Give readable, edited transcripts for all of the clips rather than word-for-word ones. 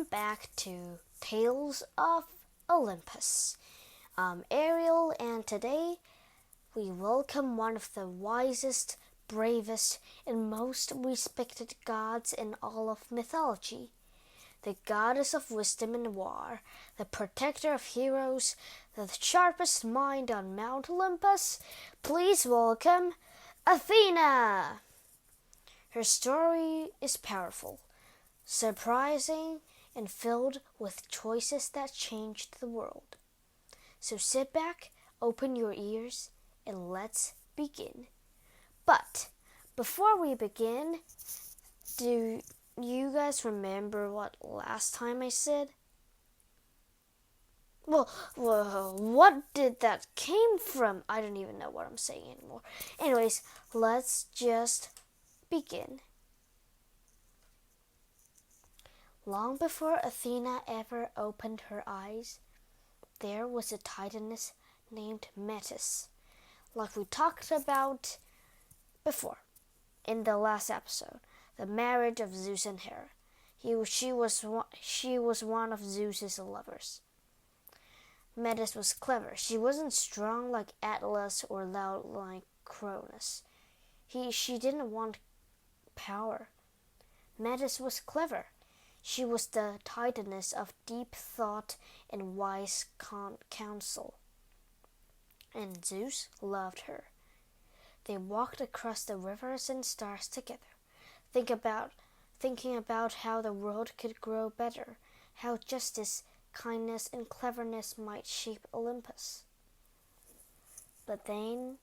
back to Tales of Olympus. I'm Ariel, and today we welcome one of the wisest, bravest, and most respected gods in all of mythology. The goddess of wisdom and war, the protector of heroes, the sharpest mind on Mount Olympus. Please welcome Athena! Her story is powerful, surprising, and filled with choices that changed the world. So sit back, open your ears, and let's begin. But before we begin, do you guys remember what last time I said? Well, what did that came from? I don't even know what I'm saying anymore. Anyways, let's just begin. Long before Athena ever opened her eyes, there was a titaness named Metis, like we talked about before in the last episode, the marriage of Zeus and Hera. She was one of Zeus's lovers. Metis was clever. She wasn't strong like Atlas or loud like Cronus. She didn't want power. Metis was clever. She was the titaness of deep thought and wise counsel. And Zeus loved her. They walked across the rivers and stars together, thinking about how the world could grow better, how justice, kindness, and cleverness might shape Olympus. But then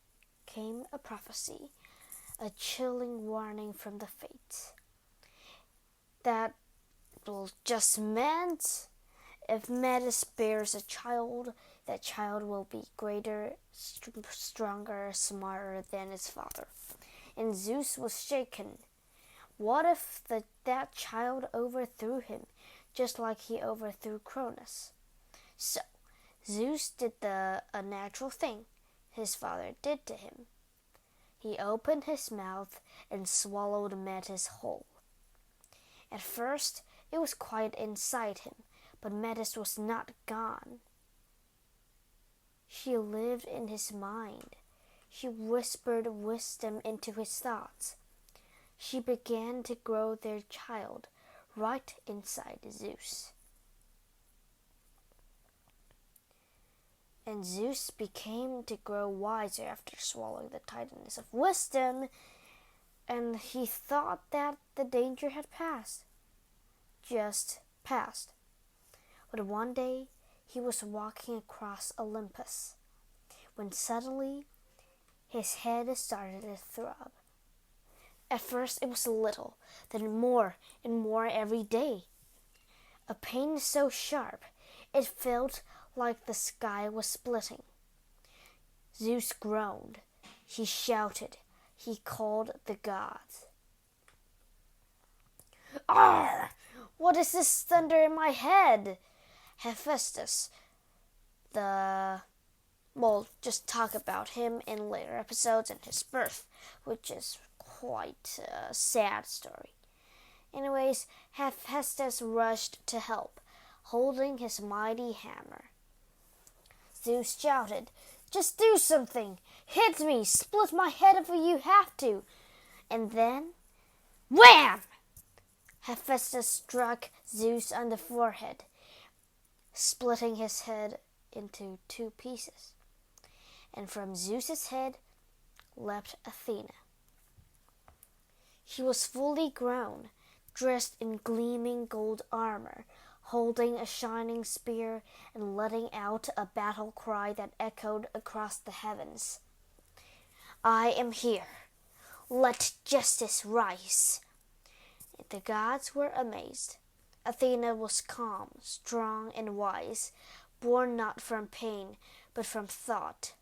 came a prophecy, a chilling warning from the fates. That just meant if Metis bears a child, that child will be greater, stronger, smarter than its father. And Zeus was shaken. What if that child overthrew him, just like he overthrew Cronus? So, Zeus did a natural thing his father did to him. He opened his mouth and swallowed Metis whole. At first, it was quiet inside him, but Metis was not gone. She lived in his mind. She whispered wisdom into his thoughts. She began to grow their child right inside Zeus. And Zeus began to grow wiser after swallowing the titaness of wisdom, and he thought that the danger had passed. Just passed. But one day, he was walking across Olympus, when suddenly his head started to throb. At first it was a little, then more and more every day. A pain so sharp, it felt like the sky was splitting. Zeus groaned. He shouted. He called the gods. "Arr! What is this thunder in my head?" Hephaestus, we'll just talk about him in later episodes and his birth, which is quite a sad story. Anyways, Hephaestus rushed to help, holding his mighty hammer. Zeus shouted, "Just do something! Hit me! Split my head if you have to!" And then, wham! Hephaestus struck Zeus on the forehead, splitting his head into 2 pieces. And from Zeus's head leapt Athena. She was fully grown, dressed in gleaming gold armor, holding a shining spear and letting out a battle cry that echoed across the heavens. "I am here. Let justice rise." The gods were amazed. Athena was calm, strong, and wise, born not from pain, but from thought.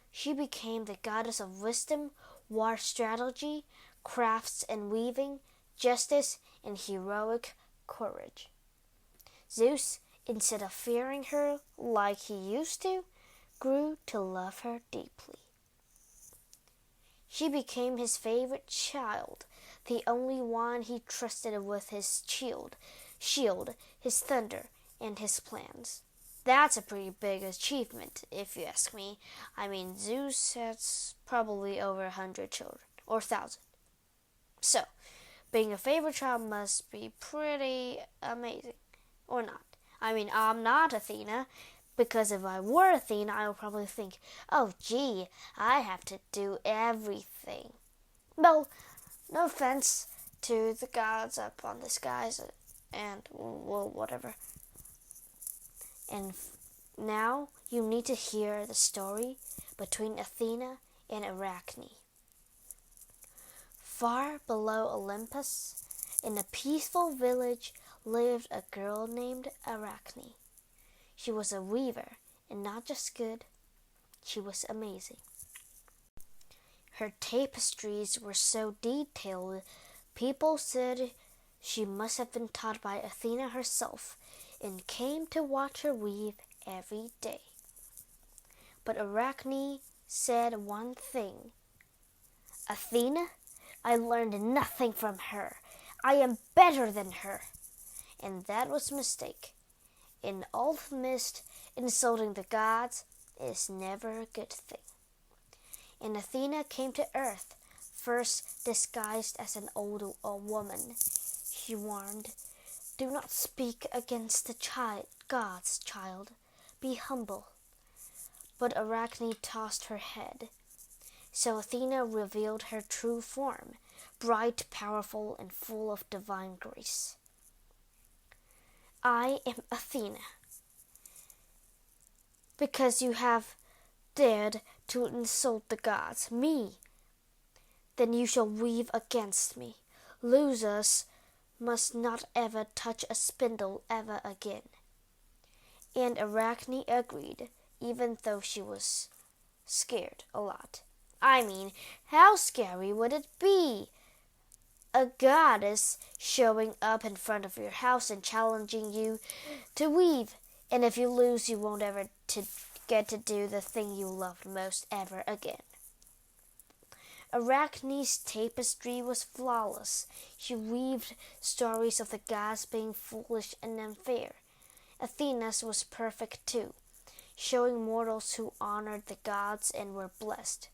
She became the goddess of wisdom, war strategy, crafts and weaving, justice, and heroic courage. Zeus, instead of fearing her like he used to, grew to love her deeply. She became his favorite child, the only one he trusted with his shield. shield, his thunder, and his plans. That's a pretty big achievement, if you ask me. I mean, Zeus has probably over 100 children, or 1,000. So, being a favorite child must be pretty amazing, or not. I mean, I'm not Athena, because if I were Athena, I would probably think, oh gee, I have to do everything. Well, no offense to the gods up on the skies, and, well, whatever. And now you need to hear the story between Athena and Arachne. Far below Olympus, in a peaceful village, lived a girl named Arachne. She was a weaver, and not just good, she was amazing. Her tapestries were so detailed, people said she must have been taught by Athena herself, and came to watch her weave every day. But Arachne said one thing. Athena, I learned nothing from her. I am better than her. And that was a mistake. An alchemist insulting the gods is never a good thing. And Athena came to earth, first disguised as an old woman. She warned, do not speak against the gods, child. Be humble. But Arachne tossed her head. So Athena revealed her true form, bright, powerful, and full of divine grace. I am Athena. Because you have dared to insult the gods, me, then you shall weave against me. Losers must not ever touch a spindle ever again. And Arachne agreed, even though she was scared a lot. I mean, how scary would it be? A goddess showing up in front of your house and challenging you to weave. And if you lose, you won't ever get to do the thing you loved most ever again. Arachne's tapestry was flawless. She weaved stories of the gods being foolish and unfair. Athena's was perfect too, showing mortals who honored the gods and were blessed.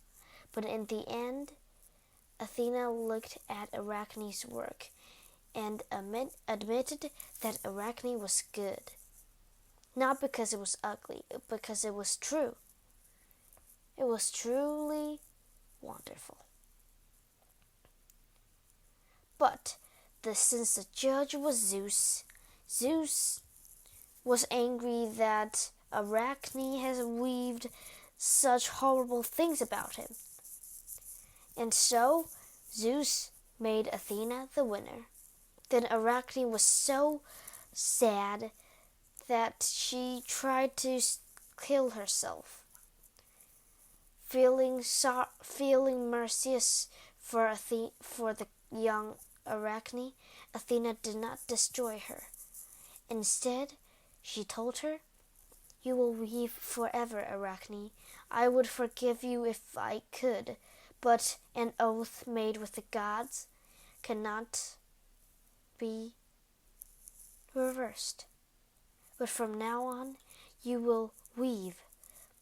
But in the end, Athena looked at Arachne's work and admitted that Arachne was good. Not because it was ugly, but because it was true. It was truly wonderful. But since the judge was Zeus, Zeus was angry that Arachne has weaved such horrible things about him. And so Zeus made Athena the winner. Then Arachne was so sad that she tried to kill herself. Feeling merciless for the young Arachne, Athena did not destroy her. Instead, she told her, "You will weave forever, Arachne. I would forgive you if I could, but an oath made with the gods cannot be reversed. But from now on, you will weave,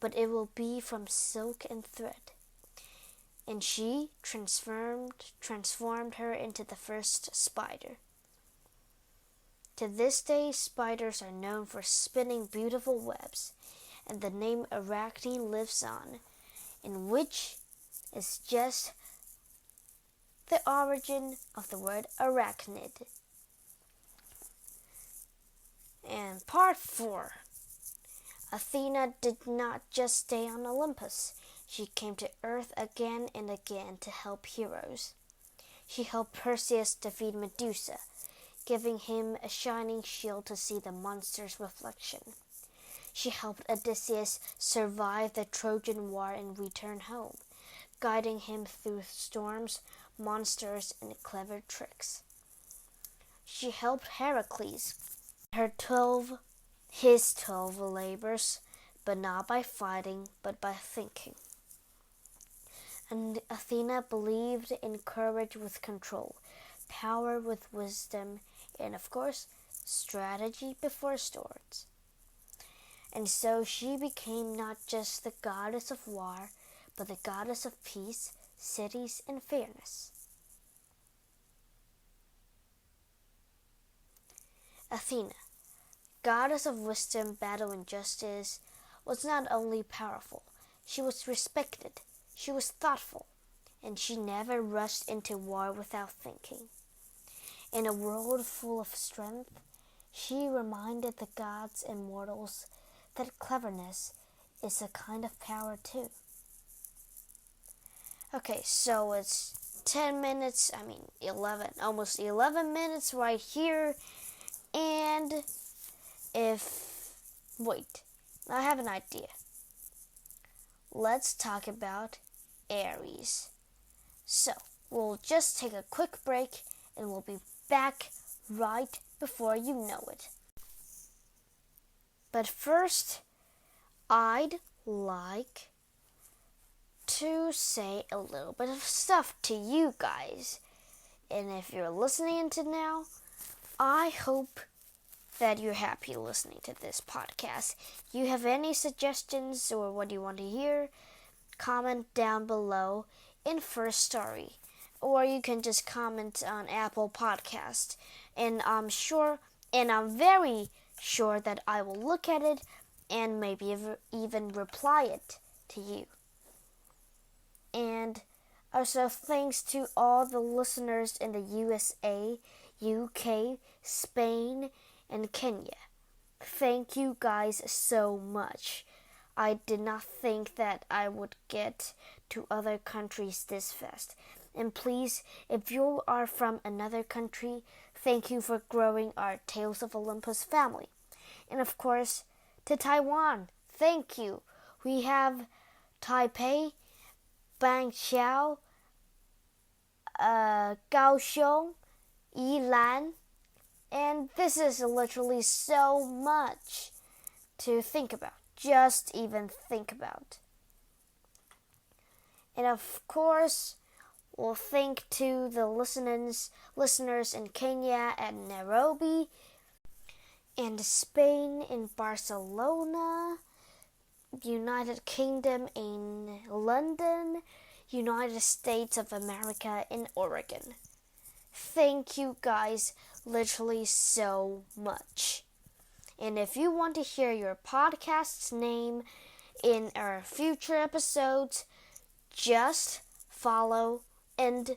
but it will be from silk and thread." And she transformed her into the first spider. To this day, spiders are known for spinning beautiful webs, and the name Arachne lives on, in which is just the origin of the word arachnid. And part 4. Athena did not just stay on Olympus. She came to Earth again and again to help heroes. She helped Perseus defeat Medusa, giving him a shining shield to see the monster's reflection. She helped Odysseus survive the Trojan War and return home, guiding him through storms, monsters, and clever tricks. She helped Heracles his 12 labors, but not by fighting, but by thinking. And Athena believed in courage with control, power with wisdom, and of course, strategy before swords. And so she became not just the goddess of war, but the goddess of peace, cities, and fairness. Athena, goddess of wisdom, battle, and justice, was not only powerful, she was respected, she was thoughtful, and she never rushed into war without thinking. In a world full of strength, she reminded the gods and mortals that cleverness is a kind of power too. Okay, so it's almost 11 minutes right here. And wait, I have an idea. Let's talk about Aries. So, we'll just take a quick break and we'll be back right before you know it. But first, I'd like to say a little bit of stuff to you guys. And if you're listening to now, I hope that you're happy listening to this podcast. You have any suggestions or what you want to hear? Comment down below in First Story. Or you can just comment on Apple Podcast. And I'm very sure that I will look at it and maybe even reply it to you. And also thanks to all the listeners in the USA, UK, Spain, and Kenya. Thank you guys so much. I did not think that I would get to other countries this fast. And please, if you are from another country, thank you for growing our Tales of Olympus family. And of course, to Taiwan, thank you. We have Taipei, Bangqiao, Kaohsiung, Yilan, and this is literally so much to think about, just even think about. And of course, we'll thank to the listeners in Kenya and Nairobi, and Spain in Barcelona, United Kingdom in London, United States of America in Oregon. Thank you guys literally so much. And if you want to hear your podcast's name in our future episodes, just follow and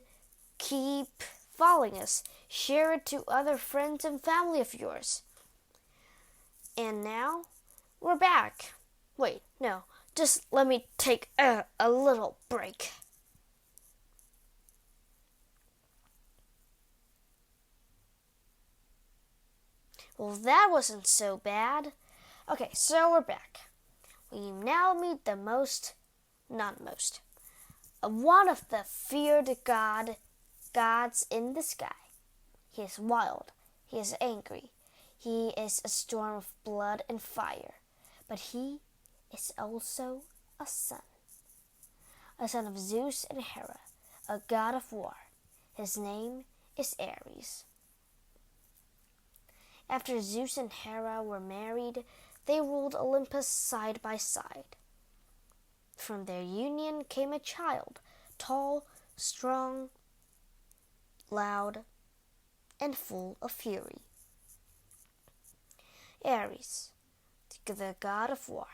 keep following us. Share it to other friends and family of yours. And now, we're back. Wait, no, just let me take a little break. Well, that wasn't so bad. Okay, so we're back. We now meet one of the feared gods in the sky. He is wild. He is angry. He is a storm of blood and fire. But he is also a son of Zeus and Hera, a god of war. His name is Ares. After Zeus and Hera were married, they ruled Olympus side by side. From their union came a child, tall, strong, loud, and full of fury. Ares, the god of war.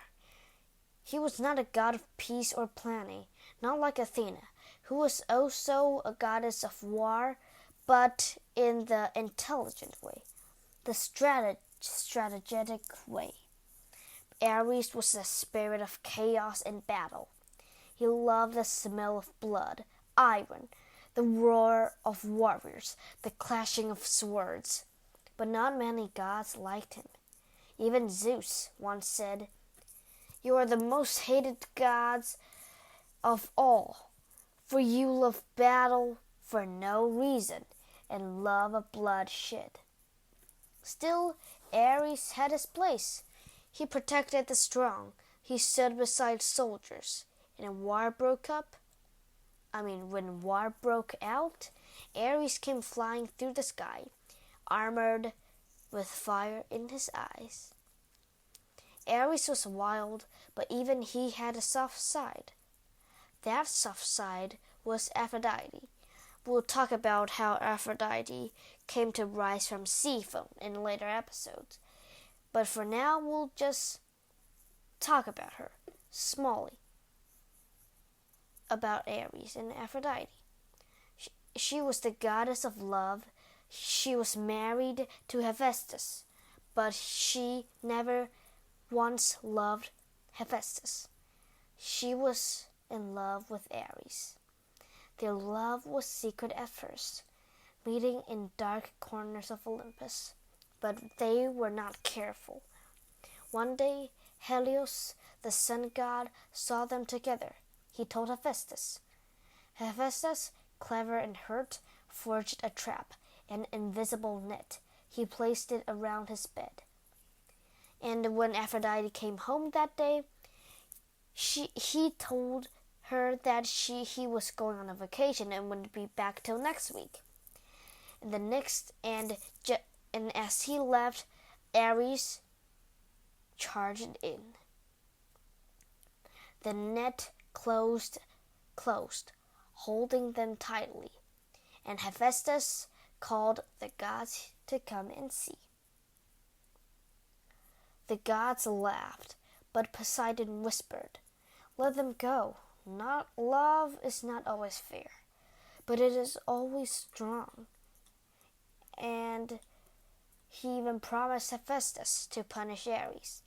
He was not a god of peace or planning, not like Athena, who was also a goddess of war, but in the intelligent way, the strategic way. Ares was the spirit of chaos and battle. He loved the smell of blood, iron, the roar of warriors, the clashing of swords. But not many gods liked him. Even Zeus once said, "You are the most hated gods of all, for you love battle for no reason and love a bloodshed." Still, Ares had his place. He protected the strong. He stood beside soldiers. And when war broke out, Ares came flying through the sky, armored with fire in his eyes. Ares was wild, but even he had a soft side. That soft side was Aphrodite. We'll talk about how Aphrodite came to rise from sea foam in later episodes. But for now, we'll just talk about her, smallly, about Ares and Aphrodite. She was the goddess of love. She was married to Hephaestus, but she never once loved Hephaestus. She was in love with Ares. Their love was secret at first, meeting in dark corners of Olympus, but they were not careful. One day, Helios, the sun god, saw them together. He told Hephaestus. Hephaestus, clever and hurt, forged a trap, an invisible net. He placed it around his bed. And when Aphrodite came home that day, he told her that he was going on a vacation and wouldn't be back till next week. And as he left, Ares charged in. The net closed, holding them tightly, and Hephaestus called the gods to come and see. The gods laughed, but Poseidon whispered, "Let them go. Love is not always fair, but it is always strong." And he even promised Hephaestus to punish Ares.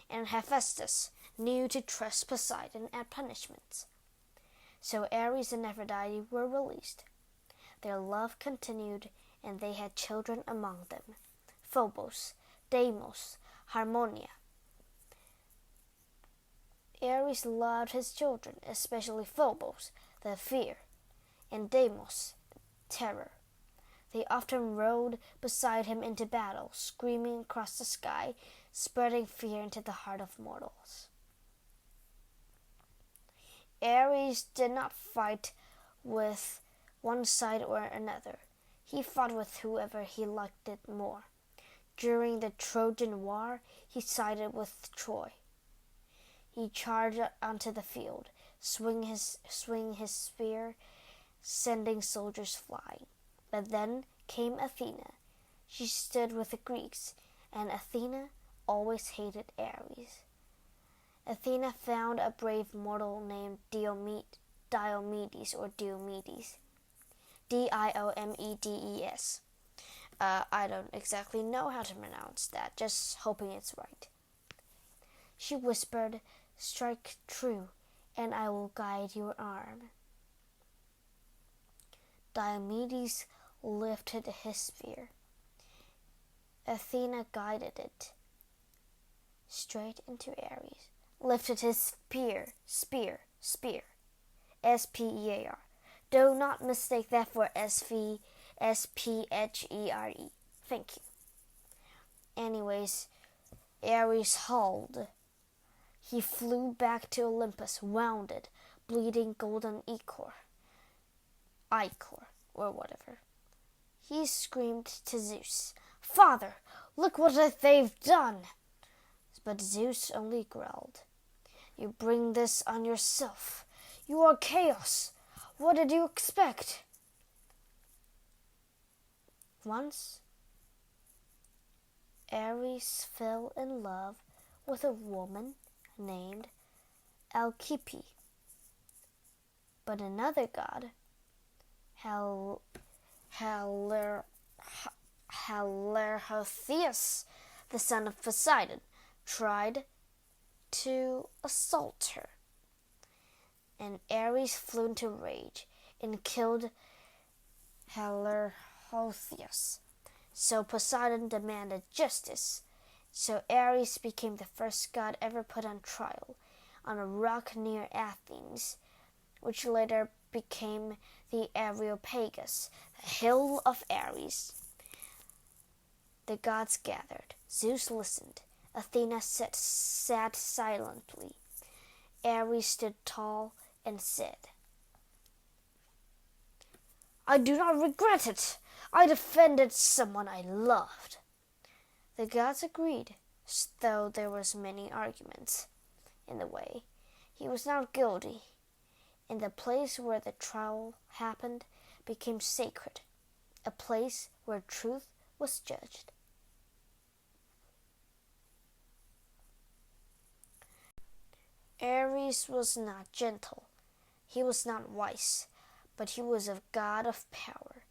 And Hephaestus knew to trust Poseidon at punishments. So Ares and Aphrodite were released. Their love continued, and they had children among them: Phobos, Deimos, Harmonia. Ares loved his children, especially Phobos, the fear, and Deimos, terror. They often rode beside him into battle, screaming across the sky, spreading fear into the heart of mortals. Ares did not fight with one side or another. He fought with whoever he liked it more. During the Trojan War, he sided with Troy. He charged onto the field, swinging his spear, sending soldiers flying. But then came Athena. She stood with the Greeks, and Athena always hated Ares. Athena found a brave mortal named Diomedes, Diomedes. I don't exactly know how to pronounce that, just hoping it's right. She whispered, "Strike true, and I will guide your arm." Diomedes lifted his spear. Athena guided it straight into Ares. Lifted his spear. Spear. S-P-E-A-R. Do not mistake that for S-V-S-P-H-E-R-E. Thank you. Anyways, Ares howled. He flew back to Olympus, wounded, bleeding golden ichor, or whatever. He screamed to Zeus, "Father, look what they've done!" But Zeus only growled, "You bring this on yourself. You are chaos. What did you expect?" Once, Ares fell in love with a woman named Alcippe. But another god, Hallerhotheus, the son of Poseidon, tried to assault her. And Ares flew into rage and killed Hallerhotheus. So Poseidon demanded justice. So Ares became the first god ever put on trial on a rock near Athens, which later became the Areopagus, the hill of Ares. The gods gathered. Zeus listened. Athena sat silently. Ares stood tall and said, "I do not regret it. I defended someone I loved." The gods agreed, though there was many arguments in the way. He was not guilty, and the place where the trial happened became sacred, a place where truth was judged. Ares was not gentle, he was not wise, but he was a god of power.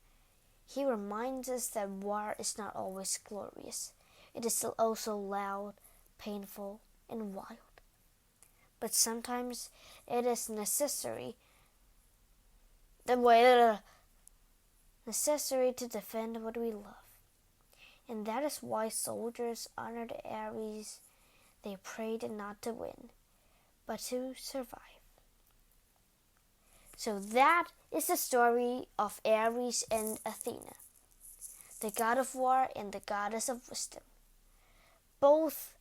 He reminds us that war is not always glorious. It is also loud, painful, and wild. But sometimes it is necessary to defend what we love. And that is why soldiers honored Ares. They prayed not to win, but to survive. So that is the story of Ares and Athena, the god of war and the goddess of wisdom. Both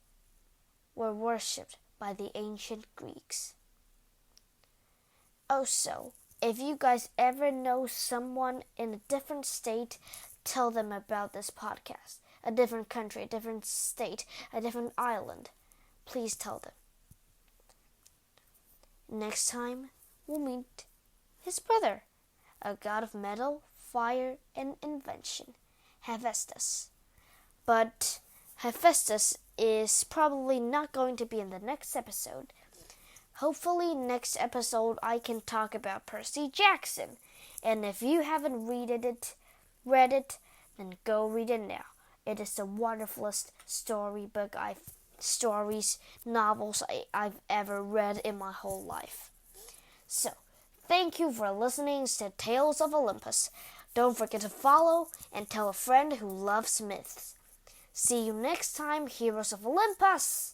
were worshipped by the ancient Greeks. Also, if you guys ever know someone in a different state, tell them about this podcast. A different country, a different state, a different island. Please tell them. Next time, we'll meet his brother, a god of metal, fire, and invention, Hephaestus. But Hephaestus is probably not going to be in the next episode. Hopefully next episode I can talk about Percy Jackson. And if you haven't read it, then go read it now. It is the wonderfulest novels I've ever read in my whole life. So, thank you for listening to Tales of Olympus. Don't forget to follow and tell a friend who loves myths. See you next time, Heroes of Olympus!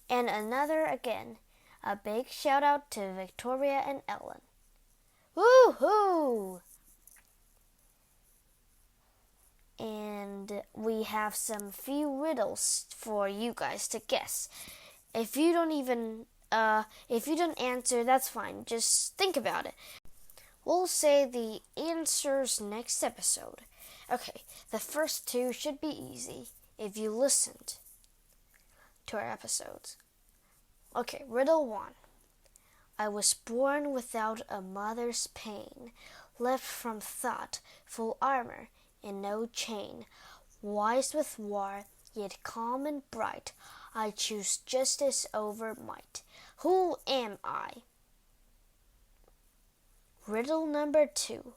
And a big shout out to Victoria and Ellen. Woohoo! And we have some few riddles for you guys to guess. If you don't answer, that's fine. Just think about it. We'll say the answers next episode. Okay, the first two should be easy if you listened to our episodes. Okay, riddle 1. I was born without a mother's pain, left from thought, full armor, and no chain. Wise with war, yet calm and bright, I choose justice over might. Who am I? Riddle number 2.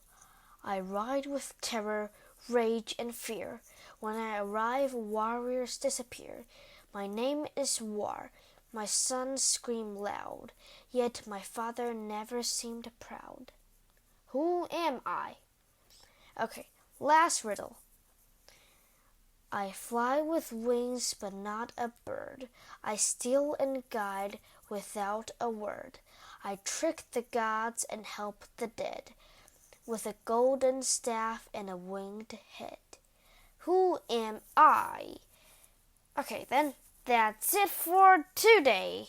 I ride with terror, rage, and fear. When I arrive, warriors disappear. My name is War. My sons scream loud, yet my father never seemed proud. Who am I? Okay, last riddle. I fly with wings, but not a bird. I steal and guide without a word. I trick the gods and help the dead, with a golden staff and a winged head. Who am I? Okay, then that's it for today.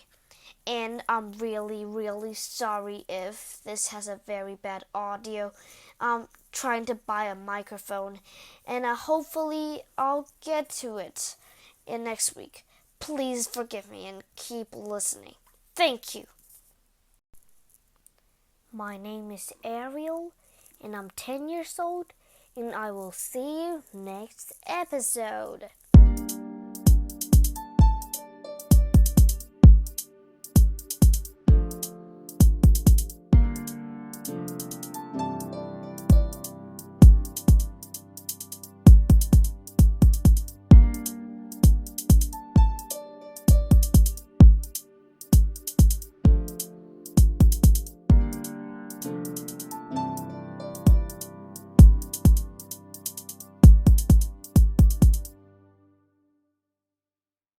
And I'm really, really sorry if this has a very bad audio. I'm trying to buy a microphone, and hopefully I'll get to it in next week. Please forgive me and keep listening. Thank you. My name is Ariel, and I'm 10 years old, and I will see you next episode.